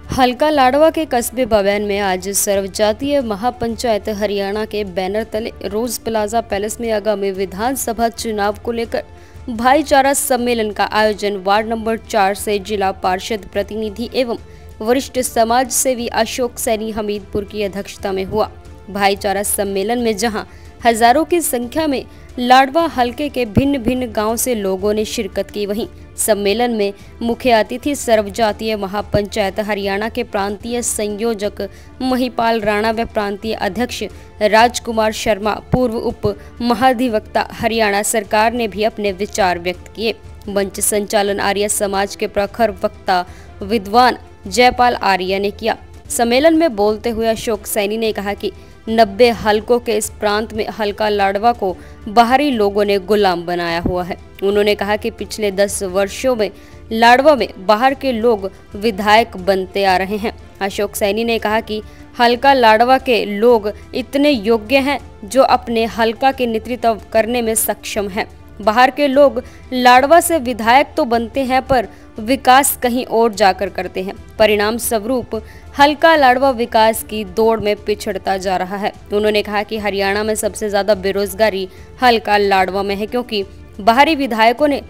हल्का लाडवा के कस्बे बबैन में आज सर्वजातीय महापंचायत हरियाणा के बैनर तले रोज प्लाजा पैलेस में आगामी विधानसभा चुनाव को लेकर भाईचारा सम्मेलन का आयोजन वार्ड नंबर 4 से जिला पार्षद प्रतिनिधि एवं वरिष्ठ समाज सेवी अशोक सैनी हमीदपुर की अध्यक्षता में हुआ। भाईचारा सम्मेलन में जहां हजारों की संख्या में लाडवा हलके के भिन्न भिन्न गांव से लोगों ने शिरकत की, वहीं सम्मेलन में मुख्य अतिथि सर्वजातीय महापंचायत हरियाणा के प्रांतीय संयोजक महिपाल राणा व प्रांतीय अध्यक्ष राजकुमार शर्मा, पूर्व उप महाधिवक्ता हरियाणा सरकार ने भी अपने विचार व्यक्त किए। मंच संचालन आर्य समाज के प्रखर वक्ता विद्वान जयपाल आर्य ने किया। सम्मेलन में बोलते हुए अशोक सैनी ने कहा कि 90 हलकों के इस प्रांत में हल्का लाडवा को बाहरी लोगों ने गुलाम बनाया हुआ है। उन्होंने कहा कि पिछले 10 वर्षों में लाडवा में बाहर के लोग विधायक बनते आ रहे हैं। अशोक सैनी ने कहा कि हल्का लाडवा के लोग इतने योग्य हैं जो अपने हलका के नेतृत्व करने में सक्षम हैं। बाहर के लोग लाडवा से विधायक तो बनते हैं पर विकास कहीं और जाकर करते हैं। परिणाम स्वरूप हल्का लाडवा विकास की दौड़ में पिछड़ता जा रहा है। उन्होंने कहा कि हरियाणा में सबसे ज्यादा बेरोजगारी हल्का लाडवा में है, क्योंकि बाहरी विधायकों ने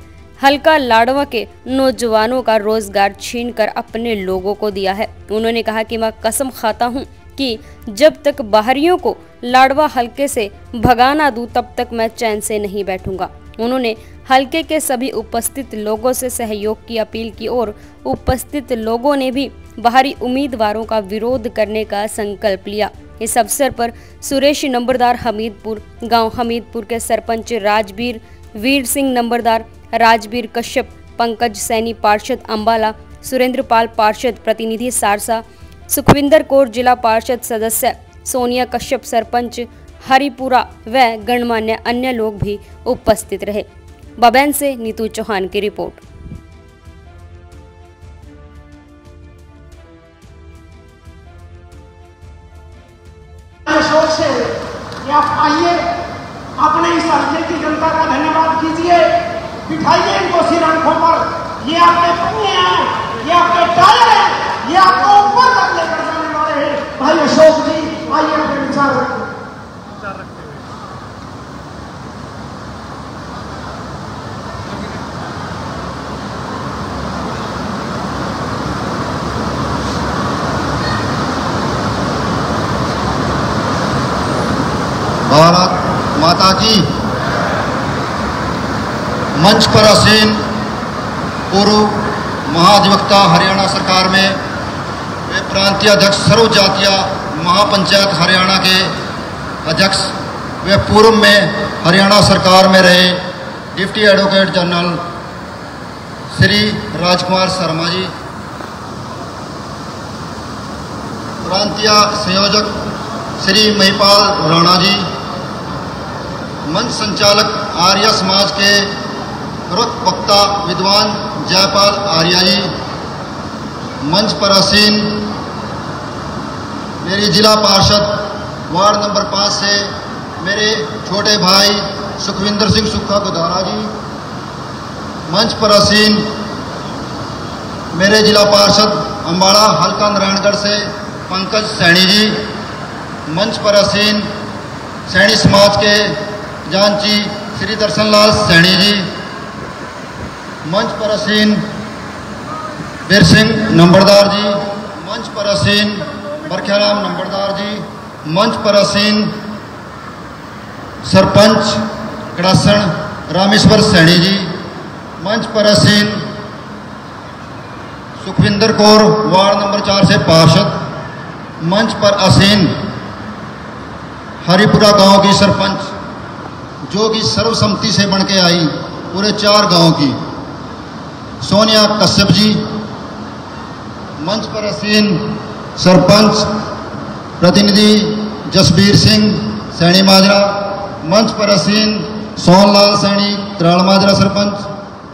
हल्का लाडवा के नौजवानों का रोजगार छीनकर अपने लोगों को दिया है। उन्होंने कहा कि मैं कसम खाता हूं कि जब तक बाहरियों को लाडवा हलके से भगा ना दूं तब तक मैं चैन से नहीं बैठूंगा। उन्होंने हलके के सभी उपस्थित लोगों से सहयोग की अपील की और उपस्थित लोगों ने भी बाहरी उम्मीदवारों का विरोध करने का संकल्प लिया। इस अवसर पर सुरेश नंबरदार हमीदपुर, गांव हमीदपुर के सरपंच राजबीर वीर सिंह नंबरदार, राजबीर कश्यप, पंकज सैनी पार्षद अंबाला, सुरेंद्र पाल पार्षद प्रतिनिधि सारसा, सुखविंदर कौर जिला पार्षद सदस्य, सोनिया कश्यप सरपंच हरिपुरा व गणमान्य अन्य लोग भी उपस्थित रहे। बबैन से नीतू चौहान की रिपोर्ट। अशोक से आप आइए, अपने इस हल्के की जनता का धन्यवाद कीजिए, बिठाइए इनको सिर आंखों पर। ये आपके पन्ने हैं, ये आपके टायर हैं, ये आपको ऊपर तक लेकर जाने वाले हैं। भाई अशोक जी आइए, अपने विचार रखिए। भारत माता की। मंच पर आसीन पूर्व महाधिवक्ता हरियाणा सरकार में वे प्रांतीय अध्यक्ष सर्वजातीय महापंचायत हरियाणा के अध्यक्ष वे पूर्व में हरियाणा सरकार में रहे deputy advocate general Shri Rajkumar Sharma ji, प्रांतीय संयोजक श्री महिपाल राणा जी, मंच संचालक आर्य समाज के प्रमुख वक्ता विद्वान जयपाल आर्य जी, मंच पर आसीन मेरी जिला पार्षद वार्ड नंबर 5 से मेरे छोटे भाई सुखविंदर सिंह सुक्खा गुदारा जी, मंच पर आसीन मेरे जिला पार्षद अंबाला हल्का नारायणगढ़ से पंकज सैनी जी, मंच पर आसीन सैनी समाज के जानची श्री दर्शनलाल सैनी जी, मंच पर आसीन वीर सिंह नंबरदार जी, मंच पर आसीन बरख्याराम नंबरदार जी, मंच पर आसीन सरपंच कड़ासण रामेश्वर सैनी जी, मंच पर आसीन सुखविंदर कौर वार्ड नंबर 4 से पार्षद, मंच पर आसीन हरिपुरा गांव की सरपंच जो कि सर्वसम्मति से बन के आई पूरे 4 गांव की, सोनिया कश्यप जी, मंच पर आसीन सरपंच प्रतिनिधि जसबीर सिंह सैनी माजरा, मंच पर आसीन सोनलाल सैनी त्राल माजरा सरपंच,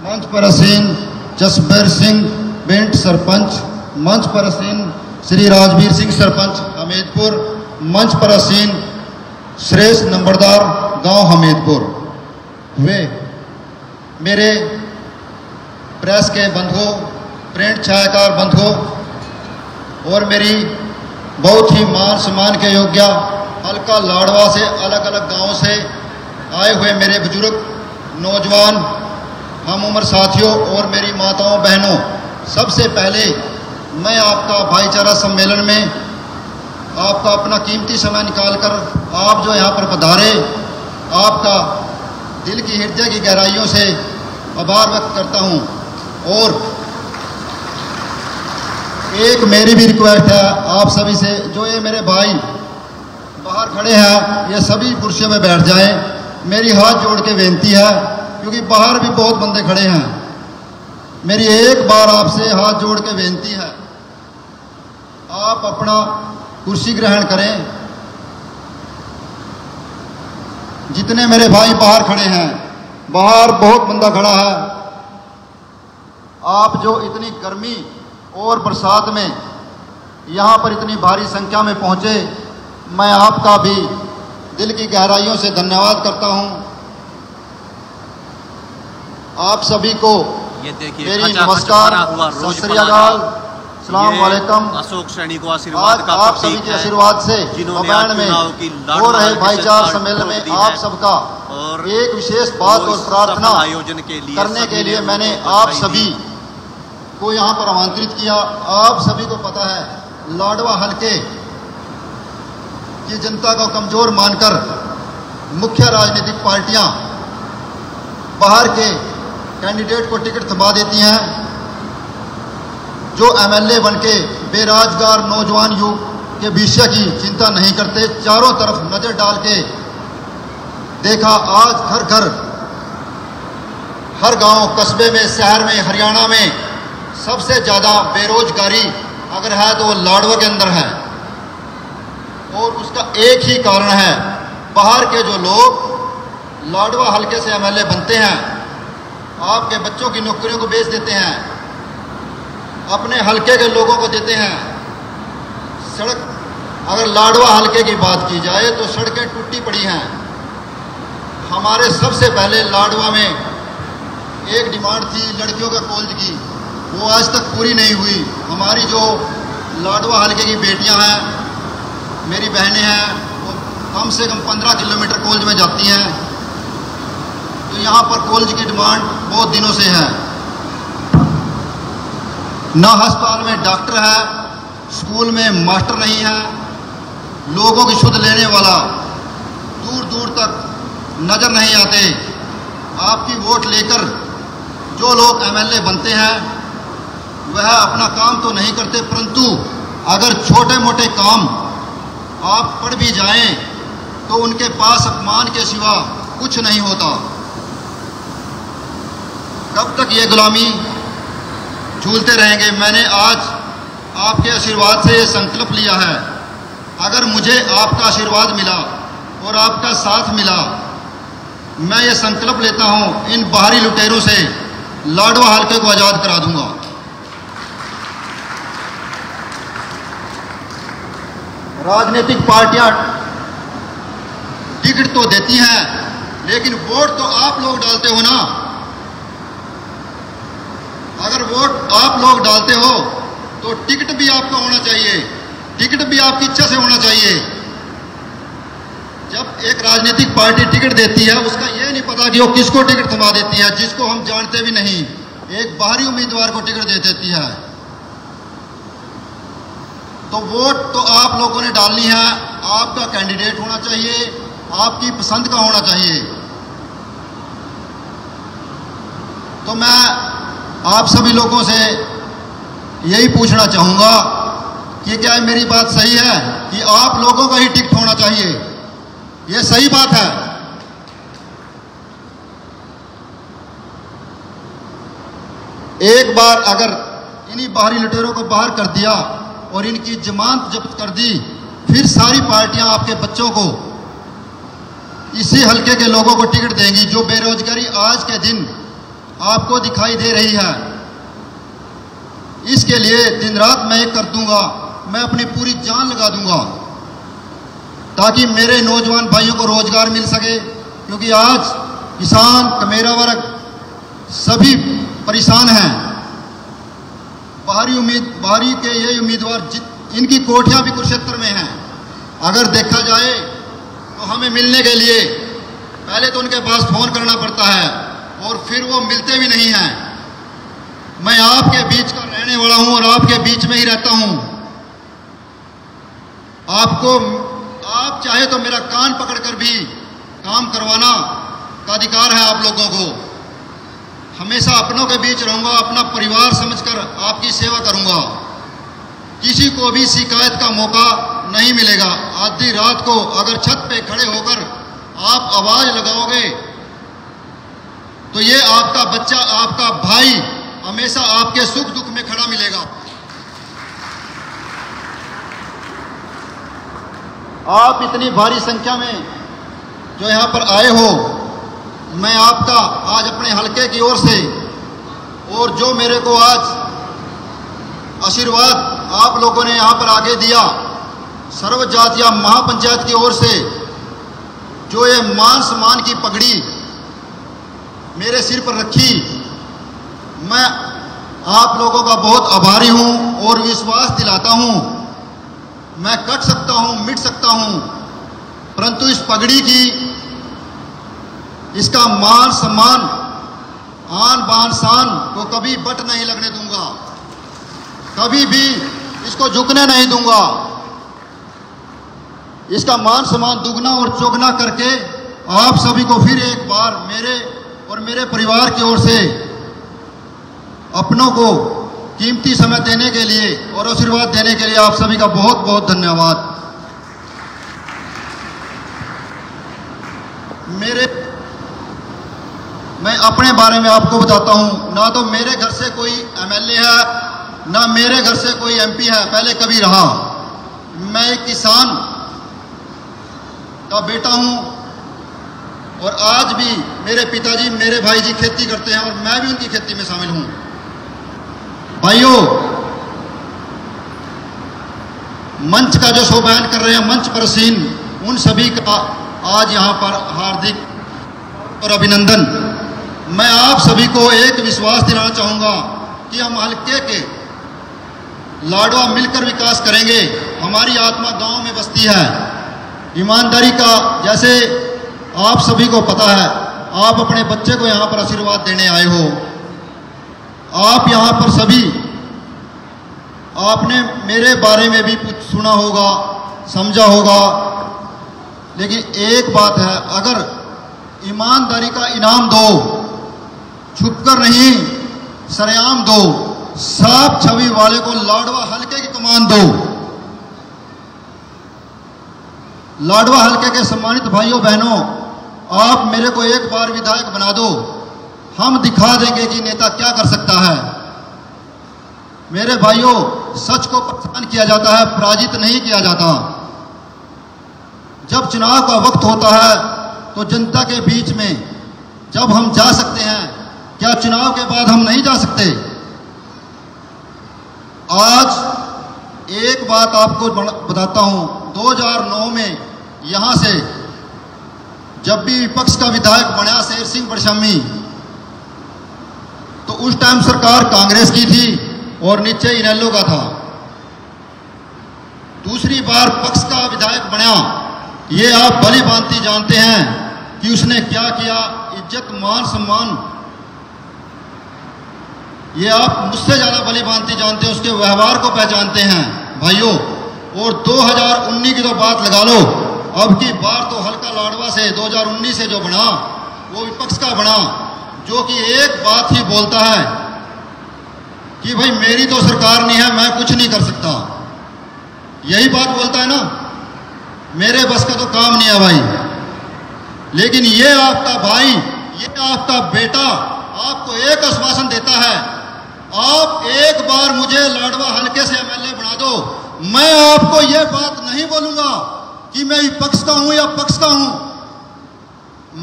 मंच पर आसीन जसबीर सिंह बेंट सरपंच, मंच पर आसीन श्री राजबीर सिंह सरपंच हमीदपुर, मंच पर आसीन श्रेष्ठ नंबरदार गांव हमीदपुर। वे मेरे प्रेस के बंधुओं, प्रिंट छायाकार बंधुओं, और मेरी बहुत ही मान सम्मान के योग्य हल्का लाडवा से अलग अलग गांवों से आए हुए मेरे बुजुर्ग, नौजवान, हम उम्र साथियों और मेरी माताओं बहनों, सबसे पहले मैं आपका भाईचारा सम्मेलन में आपका अपना कीमती समय निकालकर आप जो यहाँ पर पधारे, आपका दिल की हृदय की गहराइयों से आभार व्यक्त करता हूँ। और एक मेरी भी रिक्वेस्ट है आप सभी से, जो ये मेरे भाई बाहर खड़े हैं ये सभी कुर्सियों में बैठ जाएं। मेरी हाथ जोड़ के विनती है, क्योंकि बाहर भी बहुत बंदे खड़े हैं। मेरी एक बार आपसे हाथ जोड़ के विनती है, आप अपना कुर्सी ग्रहण करें। जितने मेरे भाई बाहर खड़े हैं, बाहर बहुत बंदा खड़ा है, आप जो इतनी गर्मी और बरसात में यहाँ पर इतनी भारी संख्या में पहुँचे, मैं आपका भी दिल की गहराइयों से धन्यवाद करता हूँ। आप सभी को मेरी नमस्कार, सत श्री अकाल, सलाम वालेकुम। अशोक श्रेणी को आशीर्वाद का आप सभी के आशीर्वाद से बयान में हो रहे भाईचारा सम्मेलन में आप सबका और एक विशेष बात और प्रार्थना आयोजन के लिए करने के लिए मैंने आप सभी को यहाँ पर आमंत्रित किया। आप सभी को पता है, लाडवा हलके की जनता को कमजोर मानकर मुख्य राजनीतिक पार्टियां बाहर के कैंडिडेट को टिकट थमा देती हैं, जो एमएलए बनके बेरोजगार नौजवान युवक के भविष्य की चिंता नहीं करते। चारों तरफ नजर डाल के देखा, आज घर घर, हर गांव, कस्बे में, शहर में, हरियाणा में सबसे ज़्यादा बेरोजगारी अगर है तो वो लाडवा के अंदर है। और उसका एक ही कारण है, बाहर के जो लोग लाडवा हलके से एमएलए बनते हैं, आपके बच्चों की नौकरियों को बेच देते हैं, अपने हलके के लोगों को देते हैं। सड़क, अगर लाडवा हलके की बात की जाए तो सड़कें टूटी पड़ी हैं। हमारे सबसे पहले लाडवा में एक डिमांड थी लड़कियों का कॉलेज की, वो आज तक पूरी नहीं हुई। हमारी जो लाडवा हलके की बेटियां हैं, मेरी बहनें हैं, वो कम से कम 15 किलोमीटर कॉलेज में जाती हैं। तो यहाँ पर कॉलेज की डिमांड बहुत दिनों से है। ना अस्पताल में डॉक्टर है, स्कूल में मास्टर नहीं है, लोगों की सुध लेने वाला दूर दूर तक नजर नहीं आते। आपकी वोट लेकर जो लोग एमएलए बनते हैं वह अपना काम तो नहीं करते, परंतु अगर छोटे मोटे काम आप पढ़ भी जाएं तो उनके पास अपमान के सिवा कुछ नहीं होता। कब तक ये गुलामी झूलते रहेंगे? मैंने आज आपके आशीर्वाद से ये संकल्प लिया है, अगर मुझे आपका आशीर्वाद मिला और आपका साथ मिला, मैं ये संकल्प लेता हूं, इन बाहरी लुटेरों से लाडवा हलके को आज़ाद करा दूंगा। राजनीतिक पार्टियां टिकट तो देती हैं, लेकिन वोट तो आप लोग डालते हो ना। अगर वोट आप लोग डालते हो तो टिकट भी आपका होना चाहिए, टिकट भी आपकी इच्छा से होना चाहिए। जब एक राजनीतिक पार्टी टिकट देती है, उसका यह नहीं पता कि वो किसको टिकट थमा देती है, जिसको हम जानते भी नहीं, एक बाहरी उम्मीदवार को टिकट दे देती है। तो वोट तो आप लोगों ने डालनी है, आपका कैंडिडेट होना चाहिए, आपकी पसंद का होना चाहिए। तो मैं आप सभी लोगों से यही पूछना चाहूंगा कि क्या मेरी बात सही है कि आप लोगों का ही टिकट होना चाहिए? ये सही बात है। एक बार अगर इन्हीं बाहरी लुटेरों को बाहर कर दिया और इनकी जमानत जब्त कर दी, फिर सारी पार्टियां आपके बच्चों को, इसी हलके के लोगों को टिकट देंगी। जो बेरोजगारी आज के दिन आपको दिखाई दे रही है, इसके लिए दिन रात मैं एक कर दूंगा, मैं अपनी पूरी जान लगा दूंगा ताकि मेरे नौजवान भाइयों को रोजगार मिल सके। क्योंकि आज किसान, कमेरा वर्ग सभी परेशान हैं। बाहरी के ये उम्मीदवार इनकी कोठियां भी कुरुक्षेत्र में हैं। अगर देखा जाए तो हमें मिलने के लिए पहले तो उनके पास फोन करना पड़ता है और फिर वो मिलते भी नहीं हैं। मैं आपके बीच का रहने वाला हूं और आपके बीच में ही रहता हूं। आप चाहे तो मेरा कान पकड़कर भी काम करवाना का अधिकार है आप लोगों को। हमेशा अपनों के बीच रहूंगा, अपना परिवार समझकर आपकी सेवा करूंगा। किसी को भी शिकायत का मौका नहीं मिलेगा। आधी रात को अगर छत पे खड़े होकर आप आवाज लगाओगे तो ये आपका बच्चा, आपका भाई हमेशा आपके सुख दुख में खड़ा मिलेगा। आप इतनी भारी संख्या में जो यहां पर आए हो, मैं आपका आज अपने हलके की ओर से और जो मेरे को आज आशीर्वाद आप लोगों ने यहां पर आगे दिया, सर्व जातीय महापंचायत की ओर से जो ये मान सम्मान की पगड़ी मेरे सिर पर रखी, मैं आप लोगों का बहुत आभारी हूं और विश्वास दिलाता हूं मैं कट सकता हूं, मिट सकता हूं, परंतु इस पगड़ी की, इसका मान सम्मान, आन बान शान को कभी बट नहीं लगने दूंगा, कभी भी इसको झुकने नहीं दूंगा। इसका मान सम्मान दुगना और चौगुना करके आप सभी को फिर एक बार मेरे और मेरे परिवार की ओर से अपनों को कीमती समय देने के लिए और आशीर्वाद देने के लिए आप सभी का बहुत बहुत धन्यवाद। मैं अपने बारे में आपको बताता हूं, ना तो मेरे घर से कोई एमएलए है, ना मेरे घर से कोई एमपी है, पहले कभी रहा। मैं एक किसान का बेटा हूं और आज भी मेरे पिताजी, मेरे भाई जी खेती करते हैं और मैं भी उनकी खेती में शामिल हूं। भाइयों, मंच का जो शोभायान कर रहे हैं मंच परसीन, उन सभी का आज यहां पर हार्दिक और अभिनंदन। मैं आप सभी को एक विश्वास दिलाना चाहूंगा कि हम हल्के के लाडवा मिलकर विकास करेंगे। हमारी आत्मा गांव में बसती है। ईमानदारी का, जैसे आप सभी को पता है, आप अपने बच्चे को यहां पर आशीर्वाद देने आए हो। आप यहां पर सभी, आपने मेरे बारे में भी कुछ सुना होगा, समझा होगा, लेकिन एक बात है, अगर ईमानदारी का इनाम दो, छुपकर नहीं सरेआम दो, साफ छवि वाले को लाडवा हल्के की कमान दो। लाडवा हल्के के सम्मानित भाइयों बहनों, आप मेरे को एक बार विधायक बना दो, हम दिखा देंगे कि नेता क्या कर सकता है। मेरे भाइयों, सच को पहचान किया जाता है, पराजित नहीं किया जाता। जब चुनाव का वक्त होता है तो जनता के बीच में जब हम जा सकते हैं, क्या चुनाव के बाद हम नहीं जा सकते? आज एक बात आपको बताता हूं, 2009 में यहां से जब भी विपक्ष का विधायक बना शेर सिंह बड़शामी, तो उस टाइम सरकार कांग्रेस की थी और नीचे इनेलो का था। दूसरी बार पक्ष का विधायक बना, ये आप भली भांति जानते हैं कि उसने क्या किया। इज्जत, मान, सम्मान, ये आप मुझसे ज्यादा भली भांति जानते हैं, उसके व्यवहार को पहचानते हैं भाइयों। और 2019 की तो बात लगा लो, अब की बार तो हल्का लाडवा से 2019 से जो बना वो विपक्ष का बना, जो कि एक बात ही बोलता है कि भाई मेरी तो सरकार नहीं है, मैं कुछ नहीं कर सकता। यही बात बोलता है ना, मेरे बस का तो काम नहीं है भाई। लेकिन ये आपका भाई, ये आपका बेटा आपको एक आश्वासन देता है, आप एक बार मुझे लाडवा हल्के से एमएलए बना दो, मैं आपको यह बात नहीं बोलूंगा कि मैं विपक्ष का हूं या पक्ष का हूं।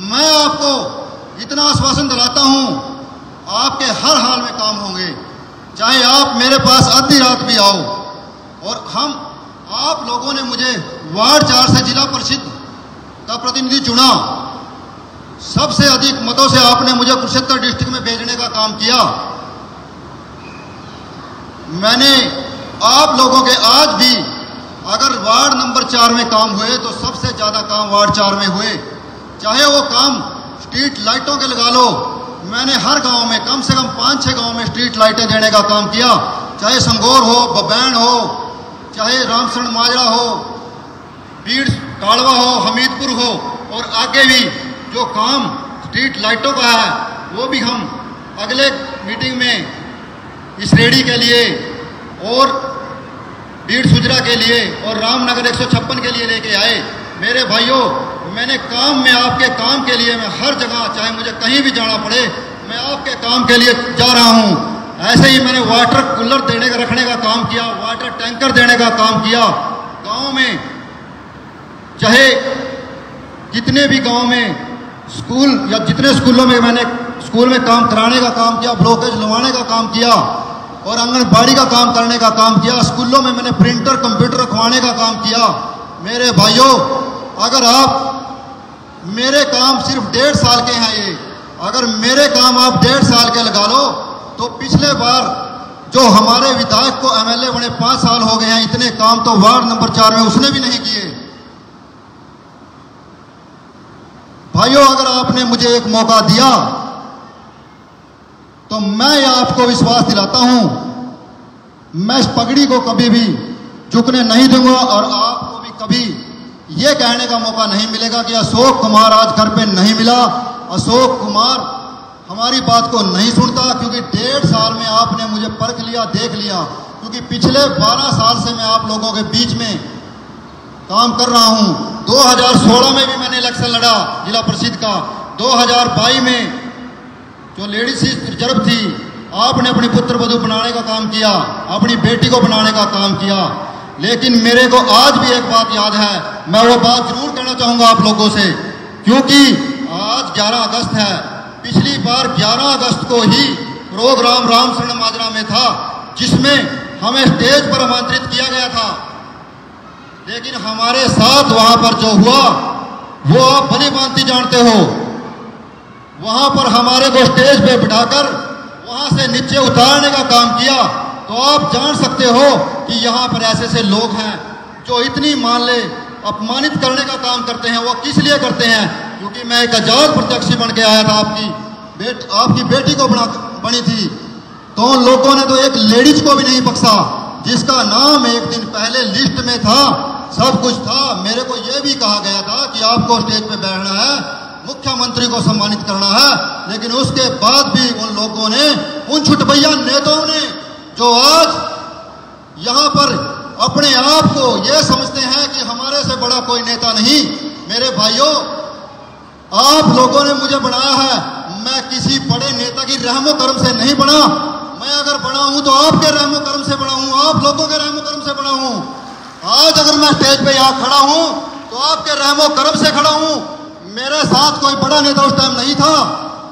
मैं आपको इतना आश्वासन दिलाता हूं, आपके हर हाल में काम होंगे, चाहे आप मेरे पास आधी रात भी आओ। और आप लोगों ने मुझे वार्ड 4 से जिला परिषद का प्रतिनिधि चुना, सबसे अधिक मतों से आपने मुझे कुरुक्षेत्र डिस्ट्रिक्ट में भेजने का काम किया। मैंने आप लोगों के आज भी वार्ड नंबर 4 में काम हुए तो सबसे ज़्यादा काम वार्ड 4 में हुए। चाहे वो काम स्ट्रीट लाइटों के लगा लो, मैंने हर गांव में कम से कम 5-6 गांव में स्ट्रीट लाइटें देने का काम किया। चाहे संगोर हो, बबैन हो, चाहे रामसरण माजरा हो, बीड़ काड़वा हो, हमीदपुर हो, और आगे भी जो काम स्ट्रीट लाइटों का है वो भी हम अगले मीटिंग में इस रेडी के लिए और बीड़ सुजरा के लिए और रामनगर 156 के लिए लेके आए। मेरे भाइयों, मैंने काम में आपके काम के लिए मैं हर जगह, चाहे मुझे कहीं भी जाना पड़े, मैं आपके काम के लिए जा रहा हूं। ऐसे ही मैंने वाटर कूलर देने का रखने का काम किया, वाटर टैंकर देने का काम किया। गांव में चाहे जितने भी गांव में स्कूल या जितने स्कूलों में मैंने स्कूल में काम कराने का काम किया, ब्लॉकेज लगवाने का काम किया और आंगनबाड़ी का काम करने का काम किया। स्कूलों में मैंने प्रिंटर कंप्यूटर रखवाने का काम किया। मेरे भाइयों, अगर आप मेरे काम सिर्फ 1.5 साल के हैं, ये अगर मेरे काम आप 1.5 साल के लगा लो तो पिछले बार जो हमारे विधायक को एमएलए बने 5 साल हो गए हैं, इतने काम तो वार्ड नंबर 4 में उसने भी नहीं किए। भाइयों, अगर आपने मुझे एक मौका दिया तो मैं आपको विश्वास दिलाता हूं, मैं इस पगड़ी को कभी भी झुकने नहीं दूंगा और आपको भी कभी ये कहने का मौका नहीं मिलेगा कि अशोक कुमार आज घर पे नहीं मिला, अशोक कुमार हमारी बात को नहीं सुनता। क्योंकि 1.5 साल में आपने मुझे परख लिया, देख लिया। क्योंकि पिछले 12 साल से मैं आप लोगों के बीच में काम कर रहा हूं। 2016 में भी मैंने इलेक्शन लड़ा जिला परिषद का। 2022 में जो लेडीज रिजर्व थी, आपने अपनी पुत्र वधू बनाने का काम किया, अपनी बेटी को बनाने का काम किया। लेकिन मेरे को आज भी एक बात याद है, मैं वो बात जरूर कहना चाहूंगा आप लोगों से, क्योंकि आज 11 अगस्त है। पिछली बार 11 अगस्त को ही प्रोग्राम रामसरण माजरा में था, जिसमें हमें स्टेज पर आमंत्रित किया गया था। लेकिन हमारे साथ वहां पर जो हुआ वो आप भली भांति जानते हो। वहां पर हमारे को स्टेज पे बिठाकर वहां से नीचे उतारने का काम किया। तो आप जान सकते हो कि यहाँ पर ऐसे ऐसे लोग हैं जो इतनी मान ले अपमानित करने का काम करते हैं। वो किस लिए करते हैं? क्योंकि मैं एक आजाद प्रत्याशी बन के आया था, आपकी बेटी को बनी थी, तो उन लोगों ने तो एक लेडीज को भी नहीं बख्शा, जिसका नाम एक दिन पहले लिस्ट में था, सब कुछ था। मेरे को यह भी कहा गया था कि आपको स्टेज पे बैठना है, मुख्यमंत्री को सम्मानित करना है। लेकिन उसके बाद भी उन लोगों ने, उन छुटभैया नेताओं ने, जो आज यहाँ पर अपने आप को ये समझते हैं कि हमारे से बड़ा कोई नेता नहीं। मेरे भाइयों, आप लोगों ने मुझे बनाया है, मैं किसी बड़े नेता की रहमो करम से नहीं बना। मैं अगर बना हूं तो आपके रहमो करम से बना हूं, आप लोगों के रहमो करम से बना हूं। आज अगर मैं स्टेज पे यहाँ खड़ा हूं तो आपके रहमो करम से खड़ा हूं। मेरे साथ कोई बड़ा नेता उस टाइम नहीं था।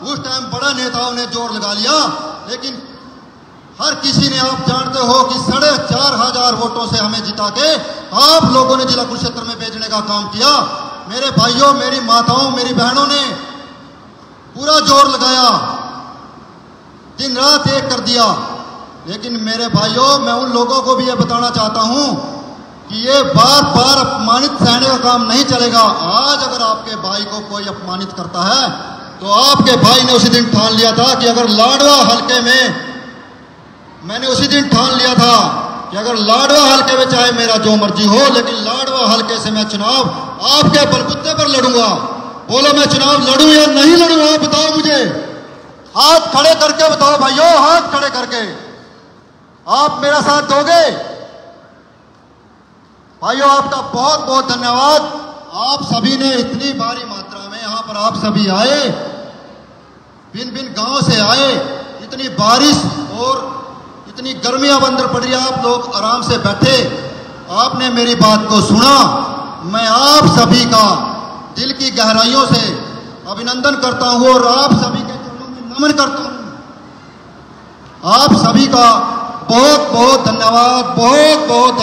उस टाइम बड़ा नेताओं ने जोर लगा लिया, लेकिन हर किसी ने, आप जानते हो कि 4,500 वोटों से हमें जिता के आप लोगों ने जिला कुरुक्षेत्र में भेजने का काम किया। मेरे भाइयों, मेरी माताओं, मेरी बहनों ने पूरा जोर लगाया, दिन रात एक कर दिया। लेकिन मेरे भाइयों, मैं उन लोगों को भी ये बताना चाहता हूं कि ये बार बार अपमानित सहने का काम नहीं चलेगा। आज अगर आपके भाई को कोई अपमानित करता है तो आपके भाई ने उसी दिन ठान लिया था कि अगर लाडवा हल्के में, मैंने उसी दिन ठान लिया था कि अगर लाडवा हल्के में चाहे मेरा जो मर्जी हो, लेकिन लाडवा हल्के से मैं चुनाव आपके बलबूते पर लड़ूंगा। बोलो, मैं चुनाव लड़ूं या नहीं लड़ूं? आप बताओ मुझे, हाथ खड़े करके बताओ भाइयों, हाथ खड़े करके। आप मेरा साथ दोगे? भाइयों, आपका बहुत बहुत धन्यवाद। आप सभी ने इतनी भारी मात्रा में यहाँ पर आप सभी आए, भिन्न भिन्न गांव से आए। इतनी बारिश और इतनी गर्मियां अंदर पड़ रही है, आप लोग आराम से बैठे, आपने मेरी बात को सुना। मैं आप सभी का दिल की गहराइयों से अभिनंदन करता हूं और आप सभी के चरणों में नमन करता हूं। आप सभी का बहुत बहुत धन्यवाद, बहुत बहुत।